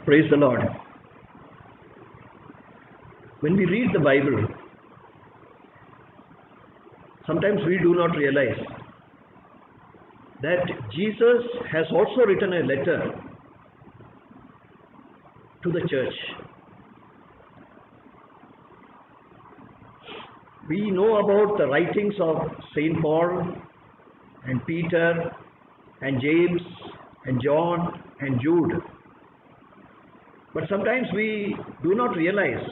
Praise the Lord. When we read the Bible, sometimes we do not realize that Jesus has also written a letter to the church. We know about the writings of Saint Paul and Peter and James and John and Jude. But sometimes we do not realize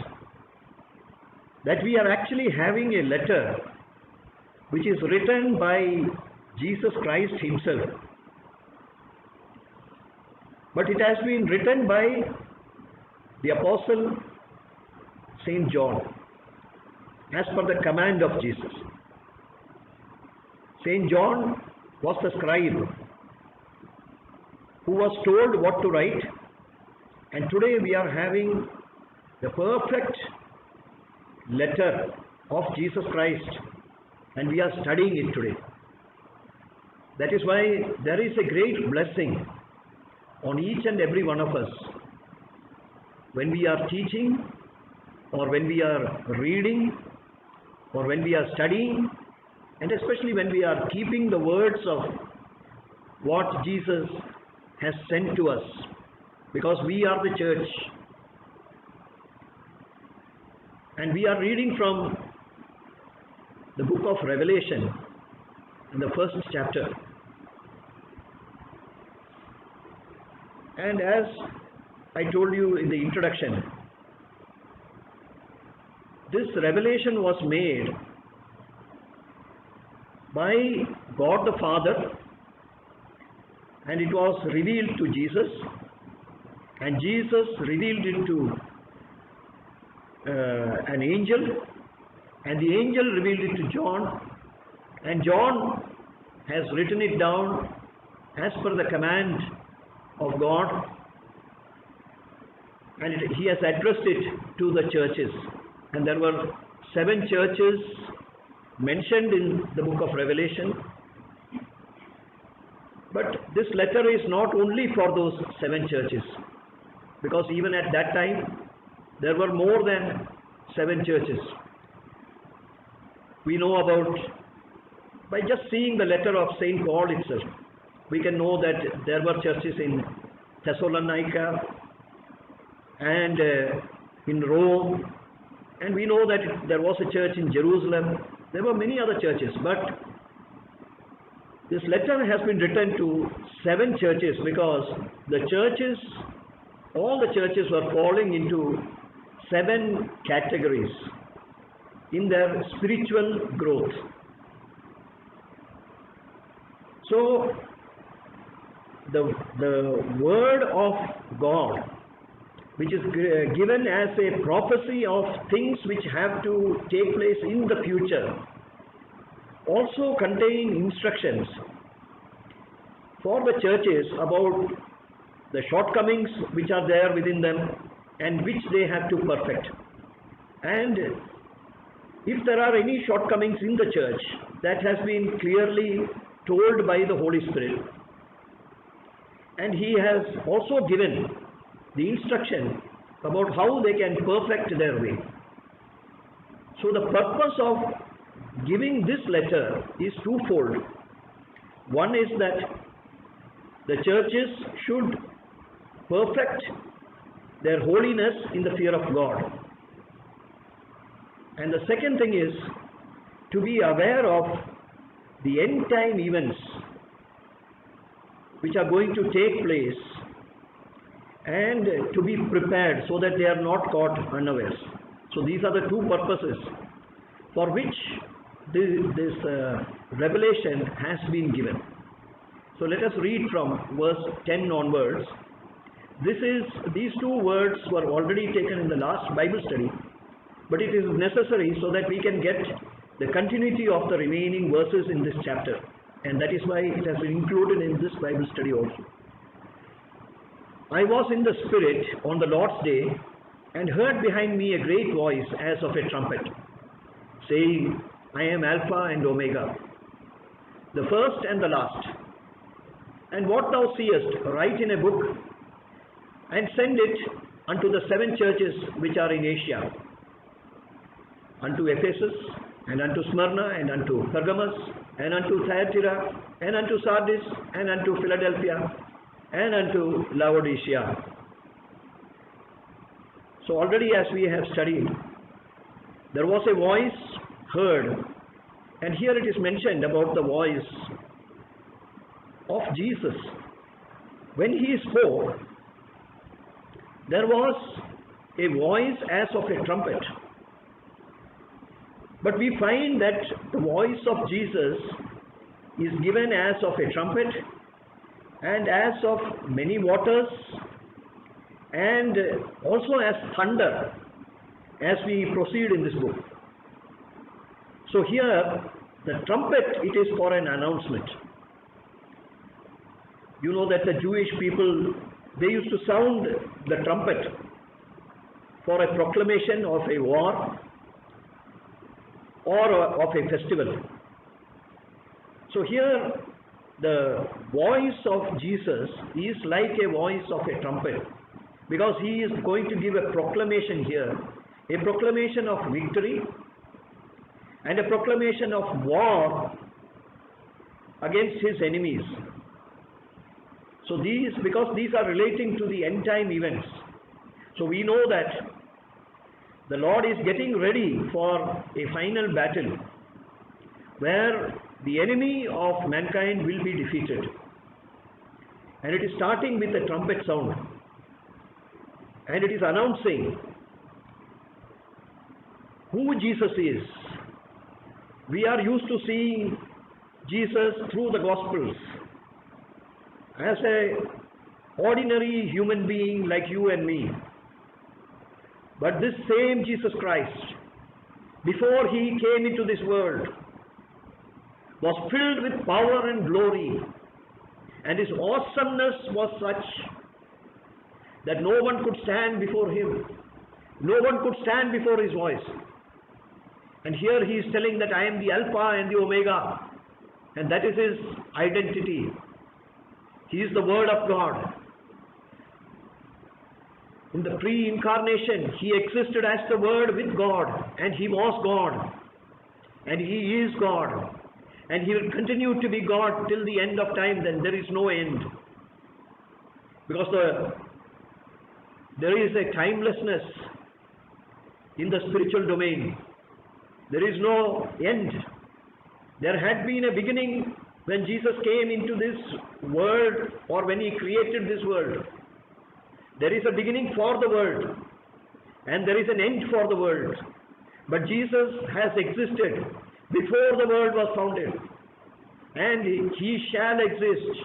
that we are actually having a letter which is written by Jesus Christ himself. But it has been written by the Apostle Saint John as per the command of Jesus. Saint John was the scribe who was told what to write, and today we are having the perfect letter of Jesus Christ, and we are studying it today. That is why there is a great blessing on each and every one of us when we are teaching, or when we are reading, or when we are studying, and especially when we are keeping the words of what Jesus has sent to us, because we are the church. And we are reading from the book of Revelation in the first chapter. And as I told you in the introduction, this revelation was made by God the Father, and it was revealed to Jesus, and Jesus revealed it to an angel, and the angel revealed it to John, and John has written it down as per the command of God, and he has addressed it to the churches. And there were 7 churches mentioned in the book of Revelation. But this letter is not only for those 7 churches, because even at that time there were more than 7 churches. We know about, by just seeing the letter of Saint Paul itself, we can know that there were churches in Thessalonica and in Rome, and we know that there was a church in Jerusalem. There were many other churches, but this letter has been written to 7 churches because the churches, all the churches were falling into 7 categories in their spiritual growth. So the word of God, which is given as a prophecy of things which have to take place in the future, also contain instructions for the churches about the shortcomings which are there within them and which they have to perfect. And if there are any shortcomings in the church, that has been clearly told by the Holy Spirit, and he has also given the instruction about how they can perfect their way. So the purpose of giving this letter is twofold. One is that the churches should perfect their holiness in the fear of God. And the second thing is to be aware of the end time events which are going to take place, and to be prepared so that they are not caught unawares. So these are the 2 purposes for which this revelation has been given. So let us read from verse 10 onwards. These 2 words were already taken in the last Bible study, but it is necessary so that we can get the continuity of the remaining verses in this chapter, and that is why it has been included in this Bible study also. I was in the Spirit on the Lord's day, and heard behind me a great voice as of a trumpet, saying, I am Alpha and Omega, the first and the last. And what thou seest, write in a book, and send it unto the 7 churches which are in Asia, unto Ephesus, and unto Smyrna, and unto Pergamos, and unto Thyatira, and unto Sardis, and unto Philadelphia, and unto Laodicea. So already, as we have studied, there was a voice heard, and here it is mentioned about the voice of Jesus. When he spoke, there was a voice as of a trumpet. But we find that the voice of Jesus is given as of a trumpet, and as of many waters, and also as thunder, as we proceed in this book. So here, the trumpet, it is for an announcement. You know that the Jewish people, they used to sound the trumpet for a proclamation of a war or of a festival. So here, the voice of Jesus is like a voice of a trumpet, because he is going to give a proclamation here, a proclamation of victory and a proclamation of war against his enemies. So because these are relating to the end time events, so we know that the Lord is getting ready for a final battle where the enemy of mankind will be defeated. And it is starting with a trumpet sound. And it is announcing who Jesus is. We are used to seeing Jesus through the Gospels as an ordinary human being like you and me. But this same Jesus Christ, before he came into this world, was filled with power and glory, and his awesomeness was such that no one could stand before him. No one could stand before his voice. And here he is telling that I am the Alpha and the Omega, and that is his identity. He is the Word of God. In the pre-incarnation, he existed as the Word with God, and he was God, and he is God, and he will continue to be God till the end of time. Then there is no end, because there is a timelessness in the spiritual domain. There is no end. There had been a beginning when Jesus came into this world, or when he created this world. There is a beginning for the world, and there is an end for the world. But Jesus has existed before the world was founded, and he shall exist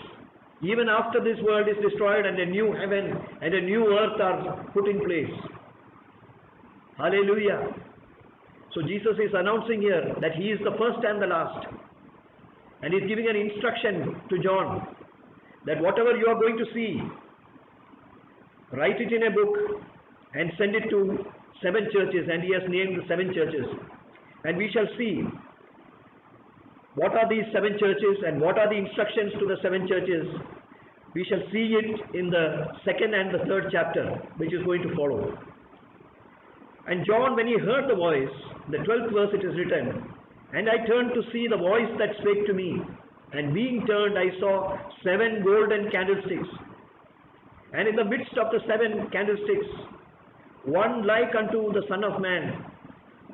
even after this world is destroyed and a new heaven and a new earth are put in place. Hallelujah. So Jesus is announcing here that he is the first and the last, and he is giving an instruction to John that whatever you are going to see, write it in a book and send it to 7 churches, and he has named the 7 churches. And we shall see what are these 7 churches and what are the instructions to the 7 churches. We shall see it in the 2nd and the 3rd chapter, which is going to follow. And John, when he heard the voice, the 12th verse it is written, and I turned to see the voice that spake to me, and being turned I saw 7 golden candlesticks. And in the midst of the 7 candlesticks, one like unto the Son of Man,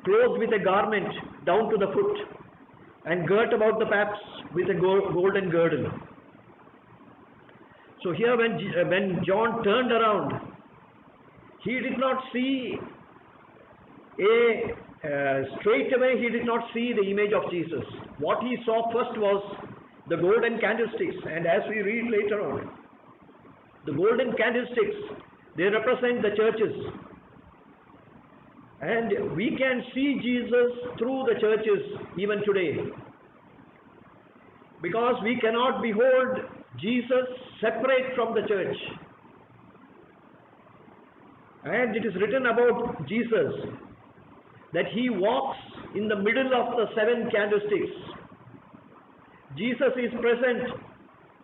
clothed with a garment down to the foot, and girt about the paps with a golden girdle. So here when John turned around, he did not see straight away he did not see the image of Jesus. What he saw first was the golden candlesticks, and as we read later on, the golden candlesticks, they represent the churches. And we can see Jesus through the churches even today, because we cannot behold Jesus separate from the church. And it is written about Jesus that he walks in the middle of the 7 candlesticks. Jesus is present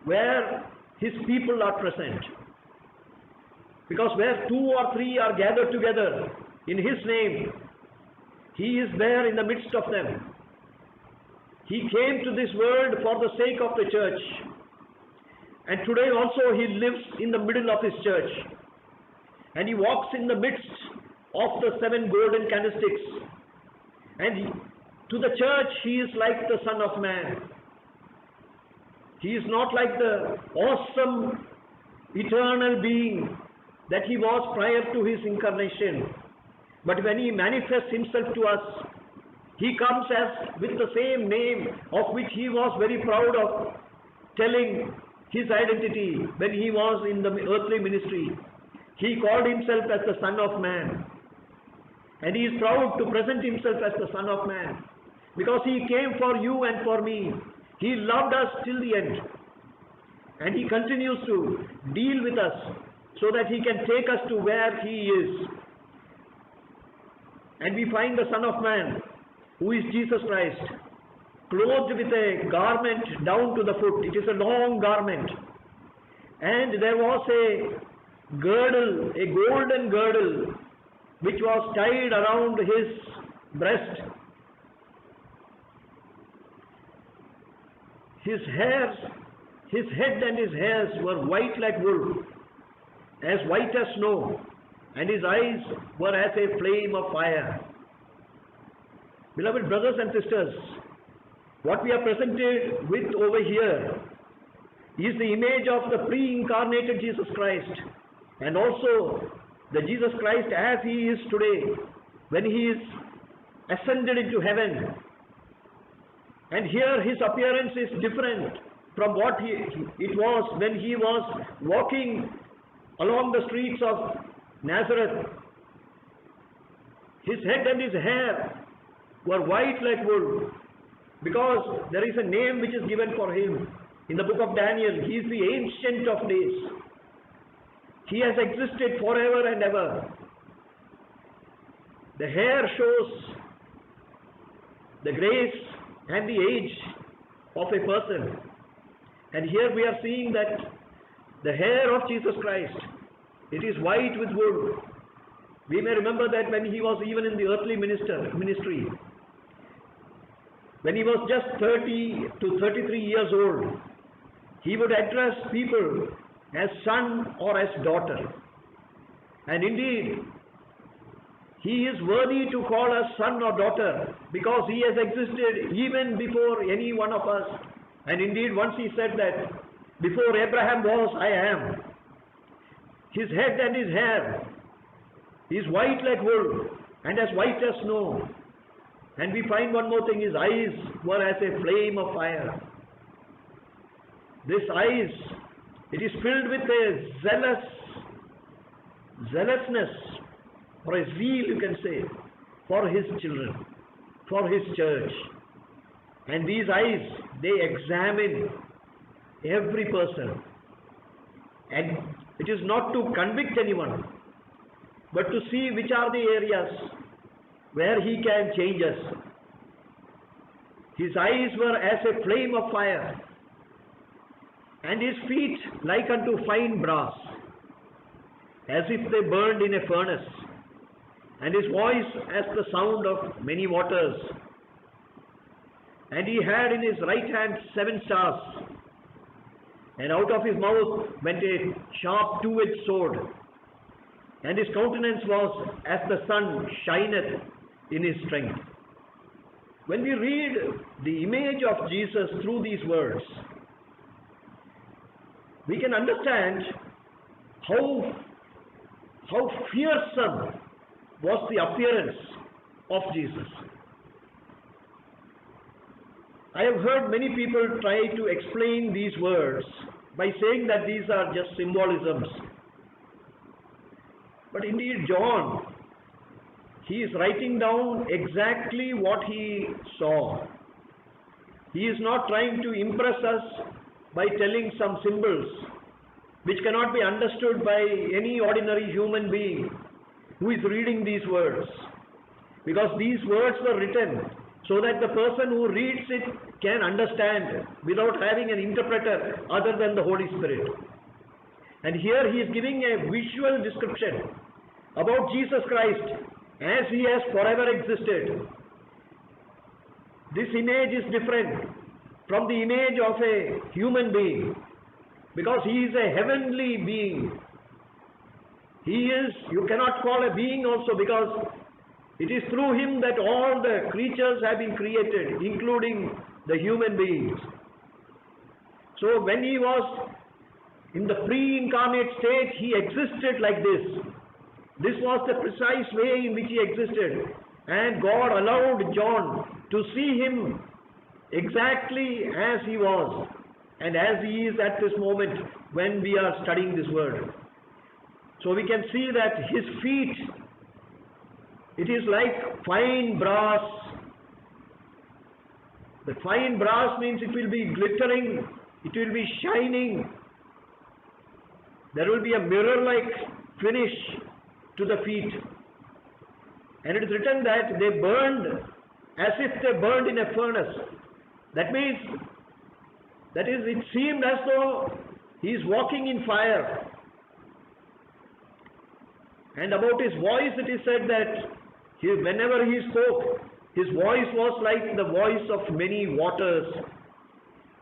where his people are present. Because where two or three are gathered together in His name, He is there in the midst of them. He came to this world for the sake of the church. And today also He lives in the middle of His church. And He walks in the midst of the 7 golden candlesticks. And to the church He is like the Son of Man. He is not like the awesome eternal being that He was prior to His incarnation. But when He manifests Himself to us, He comes as with the same name of which He was very proud of telling His identity when He was in the earthly ministry. He called Himself as the Son of Man. And He is proud to present Himself as the Son of Man. Because He came for you and for me. He loved us till the end. And He continues to deal with us so that He can take us to where He is. And we find the Son of Man, who is Jesus Christ, clothed with a garment down to the foot. It is a long garment. And there was a girdle, a golden girdle, which was tied around His breast. His head and His hairs were white like wool, as white as snow, and His eyes were as a flame of fire. Beloved brothers and sisters, what we are presented with over here is the image of the pre-incarnated Jesus Christ, and also the Jesus Christ as He is today, when He is ascended into heaven. And here His appearance is different from what it was when He was walking along the streets of Nazareth. His head and His hair were white like wool, because there is a name which is given for Him. In the book of Daniel, He is the Ancient of Days. He has existed forever and ever. The hair shows the grace and the age of a person. And here we are seeing that the hair of Jesus Christ, it is white with wool. We may remember that when He was even in the earthly ministry, when He was just 30 to 33 years old, He would address people as son or as daughter. And indeed, He is worthy to call us son or daughter, because He has existed even before any one of us. And indeed, once He said that, before Abraham was, I am. His head and His hair is white like wool and as white as snow. And we find one more thing, His eyes were as a flame of fire. This eyes, it is filled with a zealousness, or a zeal, you can say, for His children, for His church. And these eyes, they examine every person. And it is not to convict anyone, but to see which are the areas where He can change us. His eyes were as a flame of fire, and His feet like unto fine brass, as if they burned in a furnace, and His voice as the sound of many waters. And He had in His right hand 7 stars, and out of His mouth went a sharp two-edged sword, and His countenance was as the sun shineth in His strength. When we read the image of Jesus through these words, we can understand how fearsome was the appearance of Jesus. I have heard many people try to explain these words by saying that these are just symbolisms. But indeed, John, he is writing down exactly what he saw. He is not trying to impress us by telling some symbols which cannot be understood by any ordinary human being who is reading these words. Because these words were written so that the person who reads it can understand without having an interpreter other than the Holy Spirit. And here he is giving a visual description about Jesus Christ as he has forever existed. This image is different from the image of a human being, because he is a heavenly being. He is, you cannot call a being also, because it is through him that all the creatures have been created, including the human beings. So when he was in the pre-incarnate state, he existed like this. This was the precise way in which he existed. And God allowed John to see him exactly as he was and as he is at this moment when we are studying this word. So we can see that his feet, it is like fine brass. The fine brass means it will be glittering, it will be shining. There will be a mirror-like finish to the feet. And it is written that they burned as if they burned in a furnace. That means, that is, it seemed as though he is walking in fire. And about his voice, it is said that whenever he spoke, his voice was like the voice of many waters.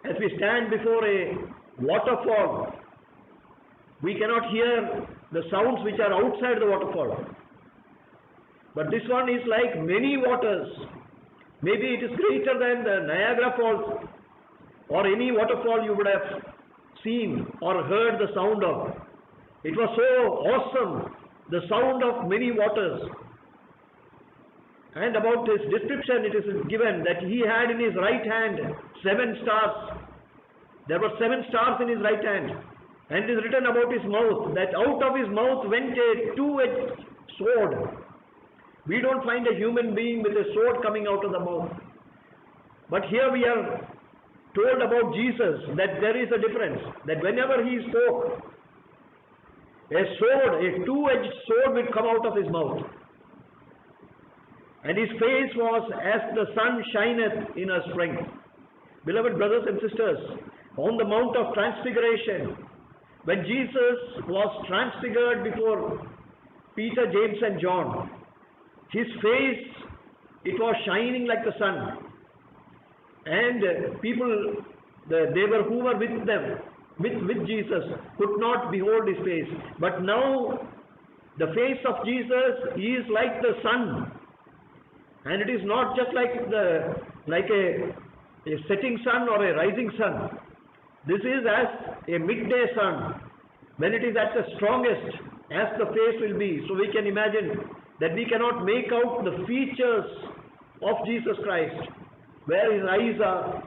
As we stand before a waterfall, we cannot hear the sounds which are outside the waterfall. But this one is like many waters. Maybe it is greater than the Niagara Falls or any waterfall you would have seen or heard the sound of. It was so awesome, the sound of many waters. And about his description, it is given that he had in his right hand 7 stars. There were 7 stars in his right hand. And it is written about his mouth, that out of his mouth went a 2-edged sword. We don't find a human being with a sword coming out of the mouth. But here we are told about Jesus that there is a difference. That whenever he spoke, a sword, a 2-edged sword will come out of his mouth. And his face was as the sun shineth in her strength. Beloved brothers and sisters, on the Mount of Transfiguration, when Jesus was transfigured before Peter, James and John, his face, it was shining like the sun. And people, they were who were with them, with Jesus, could not behold his face. But now, the face of Jesus is like the sun. And it is not just like a setting sun or a rising sun. This is as a midday sun, when it is at the strongest, as the face will be. So we can imagine that we cannot make out the features of Jesus Christ, where his eyes are,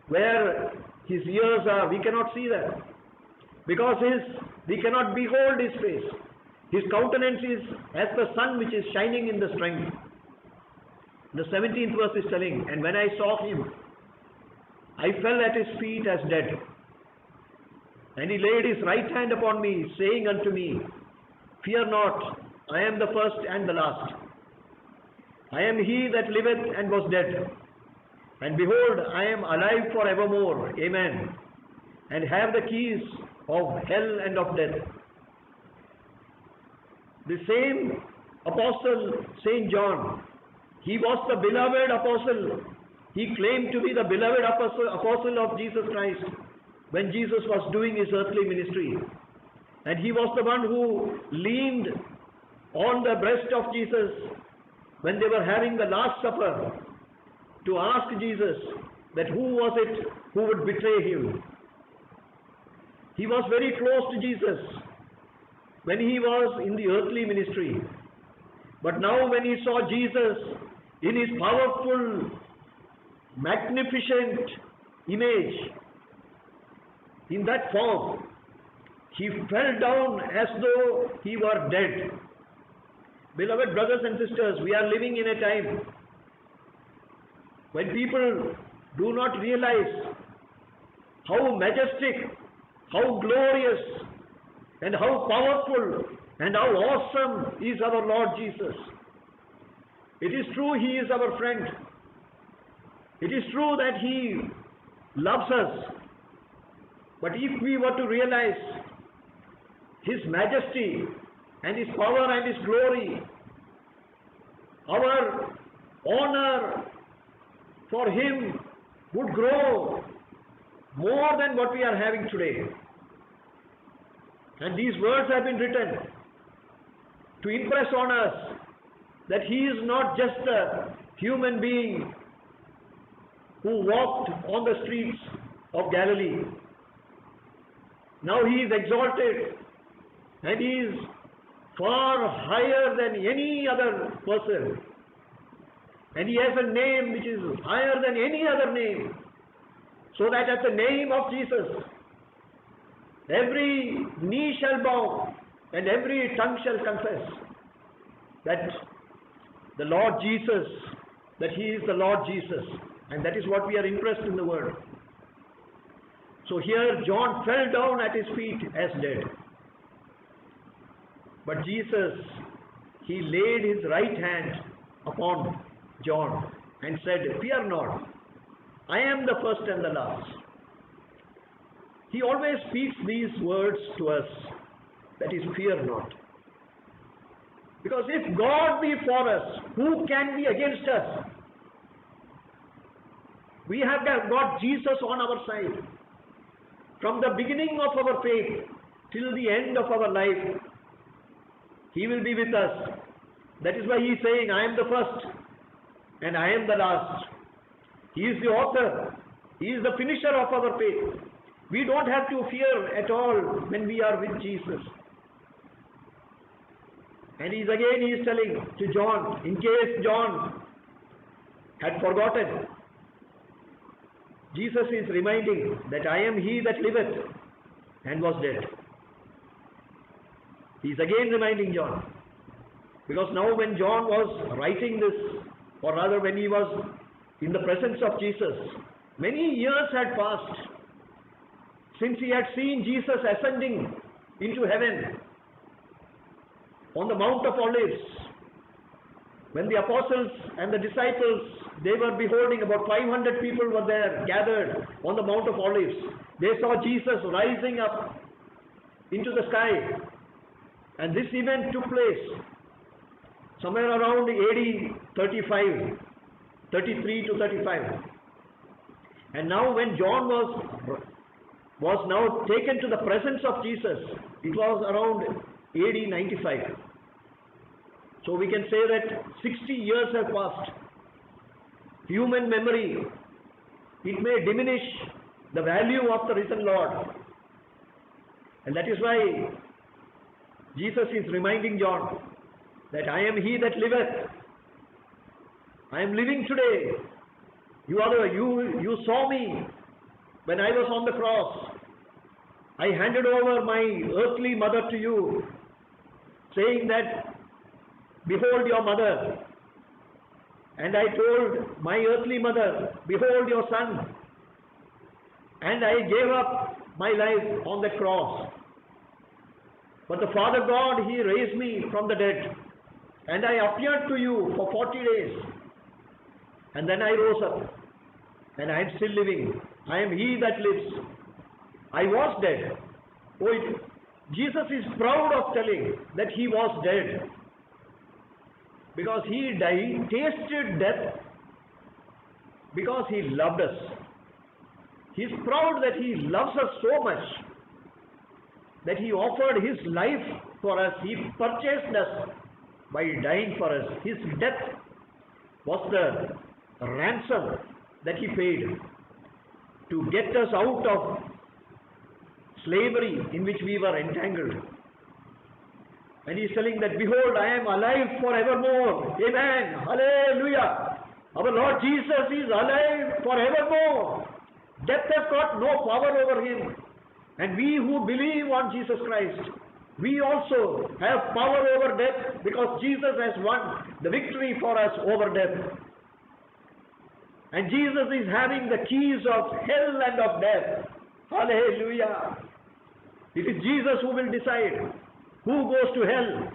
where his ears are. We cannot see that, because we cannot behold his face. His countenance is as the sun which is shining in the strength. The 17th verse is telling, and when I saw him, I fell at his feet as dead. And he laid his right hand upon me, saying unto me, Fear not, I am the first and the last. I am he that liveth and was dead. And behold, I am alive for evermore. Amen. And have the keys of hell and of death. The same apostle, Saint John, he was the beloved apostle. He claimed to be the beloved apostle of Jesus Christ when Jesus was doing his earthly ministry. And he was the one who leaned on the breast of Jesus when they were having the Last Supper to ask Jesus that who was it who would betray him. He was very close to Jesus when he was in the earthly ministry. But now when he saw Jesus in his powerful, magnificent image, in that form, he fell down as though he were dead. Beloved brothers and sisters, we are living in a time when people do not realize how majestic, how glorious, and how powerful, and how awesome is our Lord Jesus. It is true he is our friend. It is true that he loves us. But if we were to realize His majesty and His power and His glory, our honor for Him would grow more than what we are having today. And these words have been written to impress on us that He is not just a human being who walked on the streets of Galilee. Now He is exalted and He is far higher than any other person. And He has a name which is higher than any other name. So that at the name of Jesus, every knee shall bow and every tongue shall confess that the Lord Jesus, that He is the Lord Jesus. And that is what we are impressed in the Word. So here John fell down at His feet as dead. But Jesus, He laid His right hand upon John and said, "Fear not, I am the first and the last." He always speaks these words to us, that is, fear not. Because if God be for us, who can be against us? We have got Jesus on our side. From the beginning of our faith till the end of our life, He will be with us. That is why He is saying, "I am the first and I am the last." He is the author. He is the finisher of our faith. We don't have to fear at all when we are with Jesus. And He is telling to John, in case John had forgotten, Jesus is reminding that I am He that liveth and was dead. He is again reminding John. Because now when John was writing this, or rather when he was in the presence of Jesus, many years had passed since he had seen Jesus ascending into heaven on the Mount of Olives. When the apostles and the disciples, they were beholding, about 500 people were there gathered on the Mount of Olives. They saw Jesus rising up into the sky. And this event took place somewhere around AD 35, 33 to 35. And now when John was now taken to the presence of Jesus, it was around AD 95. So we can say that 60 years have passed. Human memory, it may diminish the value of the risen Lord. And that is why Jesus is reminding John that I am He that liveth. I am living today. You saw me when I was on the cross. I handed over my earthly mother to you, saying that, "Behold your mother." And I told my earthly mother, "Behold your son." And I gave up my life on the cross. But the Father God, He raised me from the dead. And I appeared to you for 40 days. And then I rose up. And I am still living. I am He that lives. I was dead. Jesus is proud of telling that He was dead. Because He died, tasted death, because He loved us. He is proud that He loves us so much that He offered His life for us. He purchased us by dying for us. His death was the ransom that He paid to get us out of slavery in which we were entangled. And He is telling that, "Behold, I am alive forevermore." Amen. Hallelujah. Our Lord Jesus is alive forevermore. Death has got no power over Him. And we who believe on Jesus Christ, we also have power over death, because Jesus has won the victory for us over death. And Jesus is having the keys of hell and of death. Hallelujah. It is Jesus who will decide who goes to hell,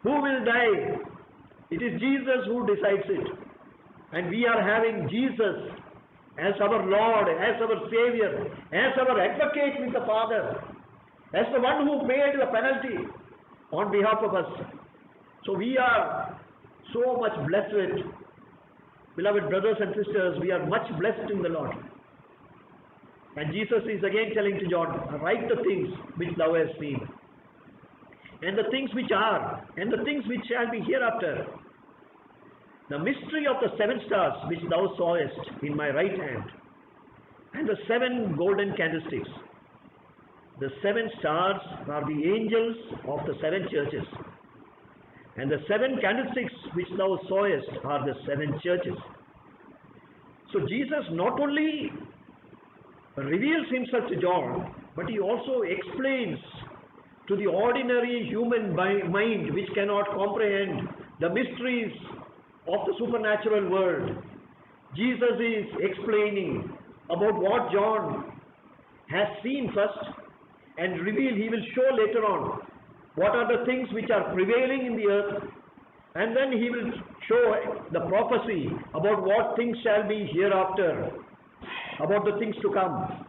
who will die. It is Jesus who decides it. And we are having Jesus as our Lord, as our Savior, as our advocate with the Father. as the one who paid the penalty on behalf of us. So we are so much blessed with, beloved brothers and sisters, we are much blessed in the Lord. And Jesus is again telling to John, write the things which thou hast seen, and the things which are, and the things which shall be hereafter. The mystery of the 7 stars which thou sawest in my right hand, and the 7 golden candlesticks. The 7 stars are the angels of the 7 churches, and the 7 candlesticks which thou sawest are the 7 churches. So Jesus not only reveals himself to John, but he also explains to the ordinary human mind which cannot comprehend the mysteries of the supernatural world. Jesus is explaining about what John has seen first, and he will show later on what are the things which are prevailing in the earth, and then he will show the prophecy about what things shall be hereafter, about the things to come.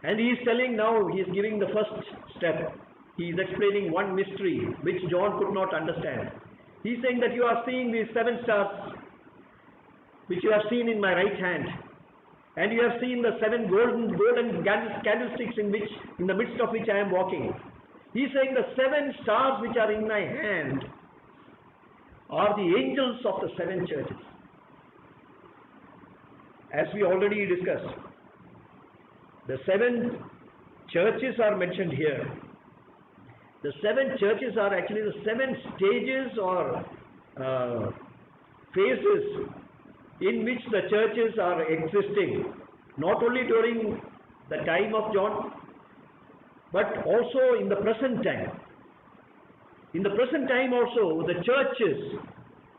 And he is telling now, he is giving the first step. He is explaining one mystery which John could not understand. He is saying that you are seeing these 7 stars which you have seen in my right hand, and you have seen the 7 golden candlesticks in the midst of which I am walking. He is saying the 7 stars which are in my hand are the angels of the 7 churches. As we already discussed, the 7 churches are mentioned here. The 7 churches are actually the 7 stages or phases in which the churches are existing, not only during the time of John, but also in the present time. In the present time also, the churches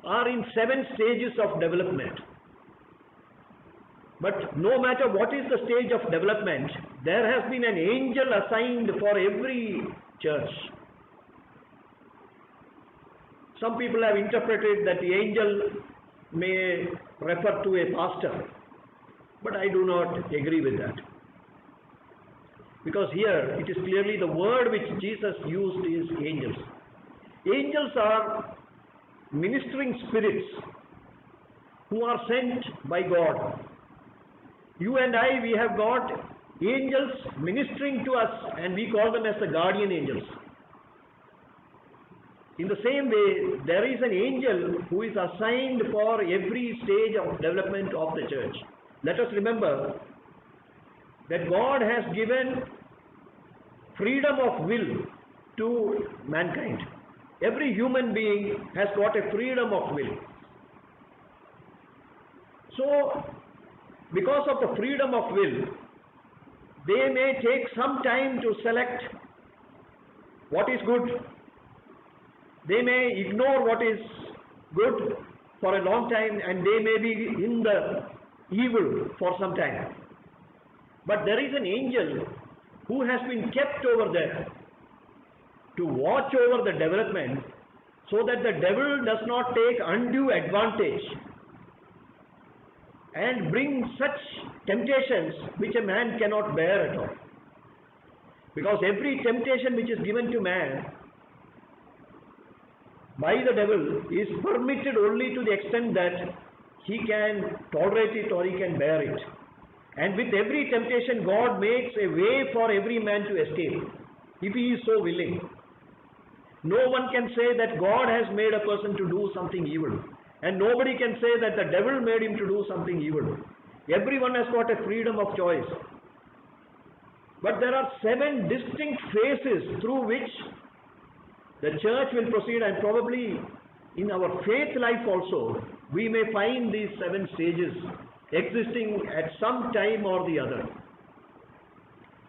are in 7 stages of development. But no matter what is the stage of development, there has been an angel assigned for every church. Some people have interpreted that the angel may refer to a pastor, but I do not agree with that. Because here it is clearly the word which Jesus used is angels. Angels are ministering spirits who are sent by God. You and I, we have got angels ministering to us, and we call them as the guardian angels. In the same way, there is an angel who is assigned for every stage of development of the church. Let us remember that God has given freedom of will to mankind. Every human being has got a freedom of will. So, because of the freedom of will, they may take some time to select what is good. They may ignore what is good for a long time, and they may be in the evil for some time. But there is an angel who has been kept over there to watch over the development, so that the devil does not take undue advantage and bring such temptations which a man cannot bear at all. Because every temptation which is given to man by the devil is permitted only to the extent that he can tolerate it or he can bear it. And with every temptation, God makes a way for every man to escape, if he is so willing. No one can say that God has made a person to do something evil, and nobody can say that the devil made him to do something evil. Everyone has got a freedom of choice. But there are 7 distinct phases through which the church will proceed, and probably in our faith life also, we may find these 7 stages existing at some time or the other.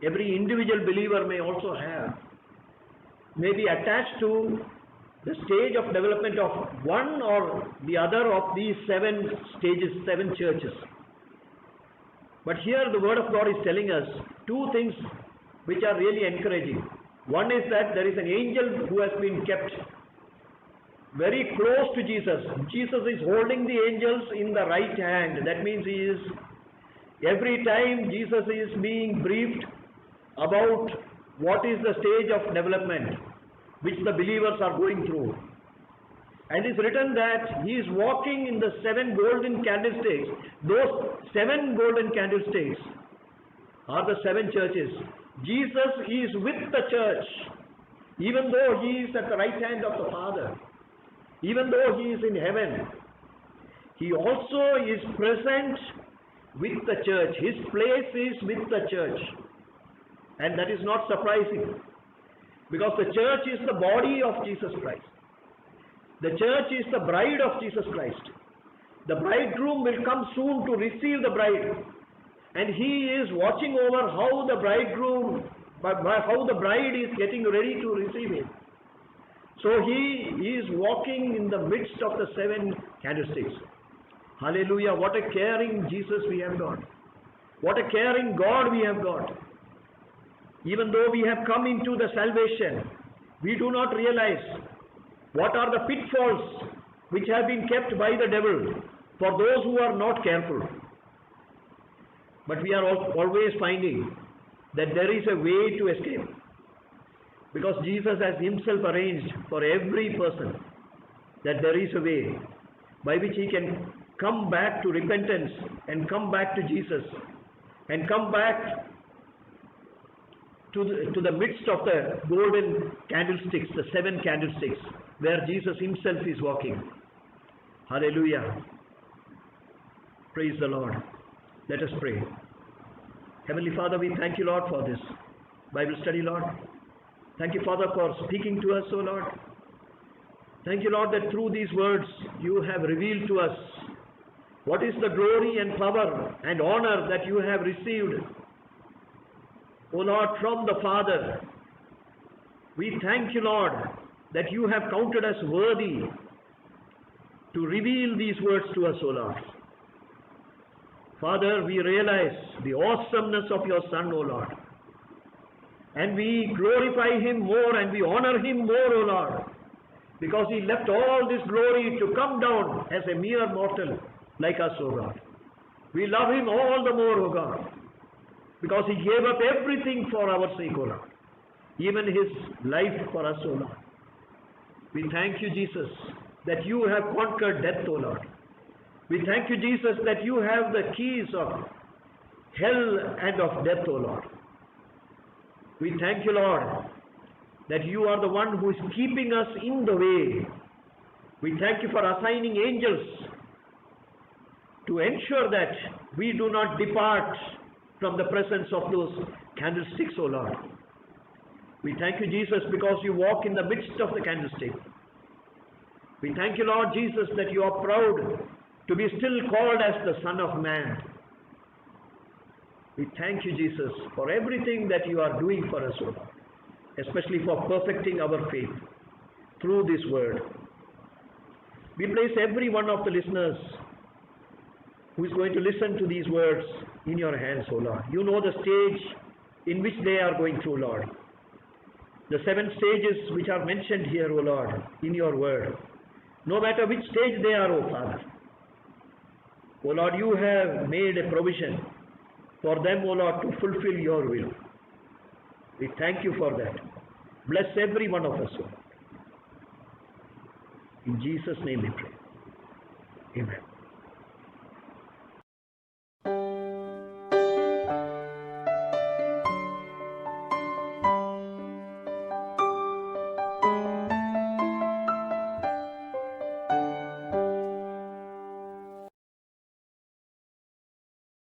Every individual believer may also may be attached to the stage of development of one or the other of these 7 stages, 7 churches. But here the word of God is telling us 2 things which are really encouraging. One is that there is an angel who has been kept very close to Jesus. Jesus is holding the angels in the right hand. That means every time Jesus is being briefed about what is the stage of development which the believers are going through. And it's written that he is walking in the 7 golden candlesticks. Those 7 golden candlesticks are the 7 churches. Jesus is with the church, even though he is at the right hand of the Father, even though he is in heaven. He also is present with the church. His place is with the church. And that is not surprising, because the church is the body of Jesus Christ. The church is the bride of Jesus Christ. The bridegroom will come soon to receive the bride, and he is watching over how the bride is getting ready to receive him. So he is walking in the midst of the 7 candlesticks. Hallelujah! What a caring Jesus we have got. What a caring God we have got. Even though we have come into the salvation, we do not realize what are the pitfalls which have been kept by the devil for those who are not careful. But we are always finding that there is a way to escape, because Jesus has himself arranged for every person that there is a way by which he can come back to repentance and come back to Jesus and come back to the midst of the golden candlesticks, the 7 candlesticks, where Jesus himself is walking. Hallelujah. Praise the Lord. Let us pray. Heavenly Father, we thank you, Lord, for this Bible study, Lord. Thank you, Father, for speaking to us, O Lord. Thank you, Lord, that through these words you have revealed to us what is the glory and power and honor that you have received, O Lord, from the Father. We thank you, Lord, that you have counted us worthy to reveal these words to us, O Lord. Father, we realize the awesomeness of your Son, O Lord. And we glorify him more and we honor him more, O Lord, because he left all this glory to come down as a mere mortal like us, O God. We love him all the more, O God, because he gave up everything for our sake, O Lord, even his life for us, O Lord. We thank you, Jesus, that you have conquered death, O Lord. We thank you, Jesus, that you have the keys of hell and of death, O Lord. We thank you, Lord, that you are the one who is keeping us in the way. We thank you for assigning angels to ensure that we do not depart from the presence of those candlesticks, O Lord. We thank you, Jesus, because you walk in the midst of the candlestick. We thank you, Lord Jesus, that you are proud to be still called as the Son of Man. We thank you, Jesus, for everything that you are doing for us, O Lord, especially for perfecting our faith through this word. We place every one of the listeners who is going to listen to these words in your hands, O Lord. You know the stage in which they are going through, Lord. The 7 stages which are mentioned here, O Lord, in your word. No matter which stage they are, O Father. O Lord, you have made a provision for them, O Lord, to fulfill your will. We thank you for that. Bless every one of us, O Lord. In Jesus' name we pray. Amen.